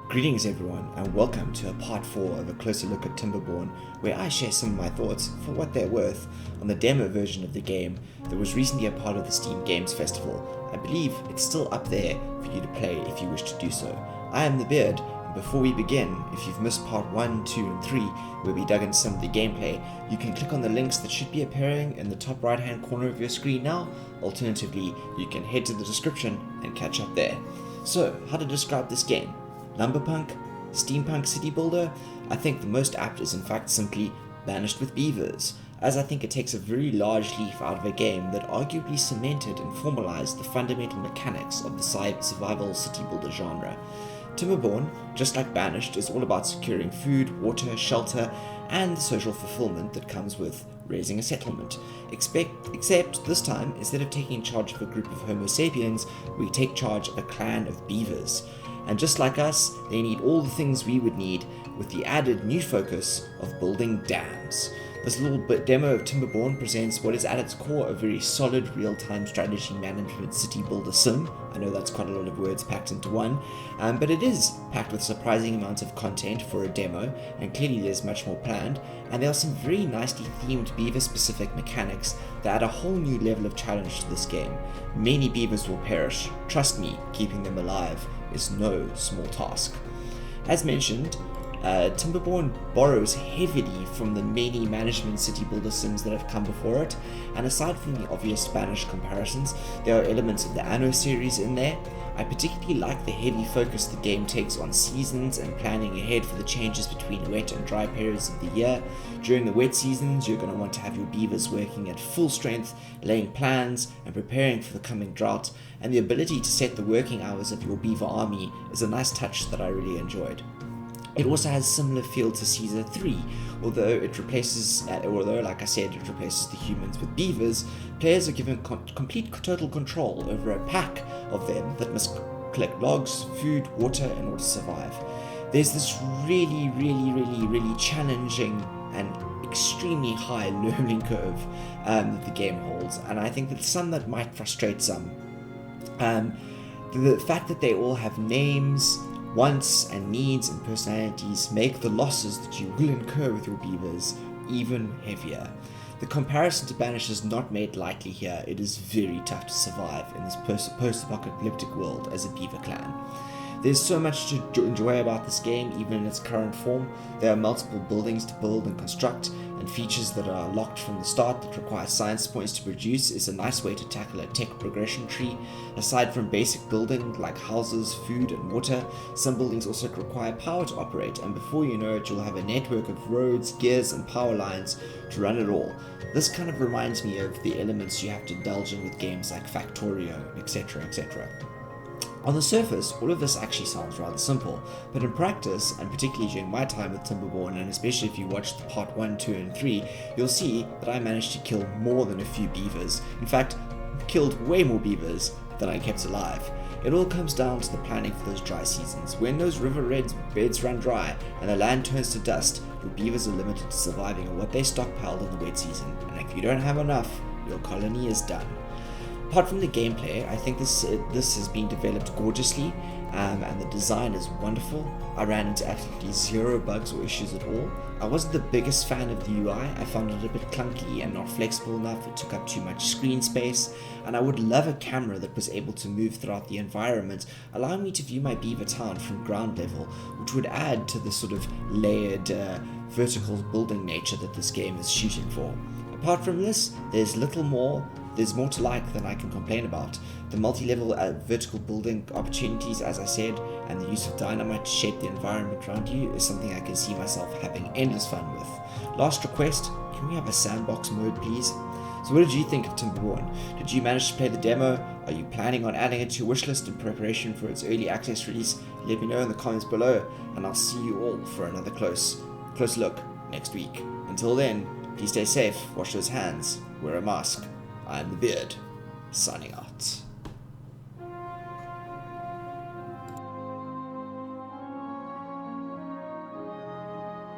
Greetings everyone, and welcome to a part 4 of a closer look at Timberborn, where I share some of my thoughts, for what they're worth, on the demo version of the game that was recently a part of the Steam Games Festival. I believe it's still up there for you to play if you wish to do so. I am the Beard, and before we begin, if you've missed part 1, 2 and 3, where we dug into some of the gameplay, you can click on the links that should be appearing in the top right hand corner of your screen now. Alternatively, you can head to the description and catch up there. So, how to describe this game? Lumberpunk, steampunk city builder? I think the most apt is in fact simply Banished with Beavers, as I think it takes a very large leaf out of a game that arguably cemented and formalized the fundamental mechanics of the survival city builder genre. Timberborn, just like Banished, is all about securing food, water, shelter, and the social fulfillment that comes with raising a settlement. Except this time, instead of taking charge of a group of Homo sapiens, we take charge of a clan of beavers. And just like us, they need all the things we would need, with the added new focus of building dams. This little demo of Timberborn presents what is at its core a very solid real-time strategy management city builder sim. I know that's quite a lot of words packed into one, but it is packed with surprising amounts of content for a demo, and clearly there's much more planned, and there are some very nicely themed beaver-specific mechanics that add a whole new level of challenge to this game. Many beavers will perish. Trust me, keeping them alive is no small task. As mentioned, Timberborn borrows heavily from the many management city builder sims that have come before it, and aside from the obvious Spanish comparisons, there are elements of the Anno series in there. I particularly like the heavy focus the game takes on seasons and planning ahead for the changes between wet and dry periods of the year. During the wet seasons, you're going to want to have your beavers working at full strength, laying plans and preparing for the coming drought, and the ability to set the working hours of your beaver army is a nice touch that I really enjoyed. It also has a similar feel to Caesar 3, although like I said, it replaces the humans with beavers. Players are given complete total control over a pack of them that must collect logs, food, water in order to survive. There's this really challenging and extremely high learning curve that the game holds, and I think that some that might frustrate some. The fact that they all have names, wants and needs and personalities make the losses that you will incur with your beavers even heavier. The comparison to Banished is not made lightly here. It is very tough to survive in this post-apocalyptic world as a beaver clan. There's so much to enjoy about this game, even in its current form. There are multiple buildings to build and construct, and features that are locked from the start that require science points to produce is a nice way to tackle a tech progression tree. Aside from basic building like houses, food and water, some buildings also require power to operate, and before you know it, you'll have a network of roads, gears and power lines to run it all. This kind of reminds me of the elements you have to indulge in with games like Factorio, etc. etc. On the surface, all of this actually sounds rather simple, but in practice, and particularly during my time with Timberborn, and especially if you watch the part 1, 2 and 3, you'll see that I managed to kill more than a few beavers. In fact, killed way more beavers than I kept alive. It all comes down to the planning for those dry seasons. When those river beds run dry and the land turns to dust, your beavers are limited to surviving on what they stockpiled in the wet season, and if you don't have enough, your colony is done. Apart from the gameplay, I think this has been developed gorgeously, and the design is wonderful. I ran into absolutely zero bugs or issues at all. I wasn't the biggest fan of the UI. I found it a bit clunky and not flexible enough. It took up too much screen space, and I would love a camera that was able to move throughout the environment, allowing me to view my beaver town from ground level, which would add to the sort of layered vertical building nature that this game is shooting for. Apart from this, there's more to like than I can complain about. The multi-level vertical building opportunities, as I said, and the use of dynamite to shape the environment around you is something I can see myself having endless fun with. Last request, can we have a sandbox mode please? So what did you think of Timberborn? Did you manage to play the demo? Are you planning on adding it to your wishlist in preparation for its early access release? Let me know in the comments below, and I'll see you all for another close look next week. Until then, please stay safe, wash those hands, wear a mask. I'm the Beard, signing off.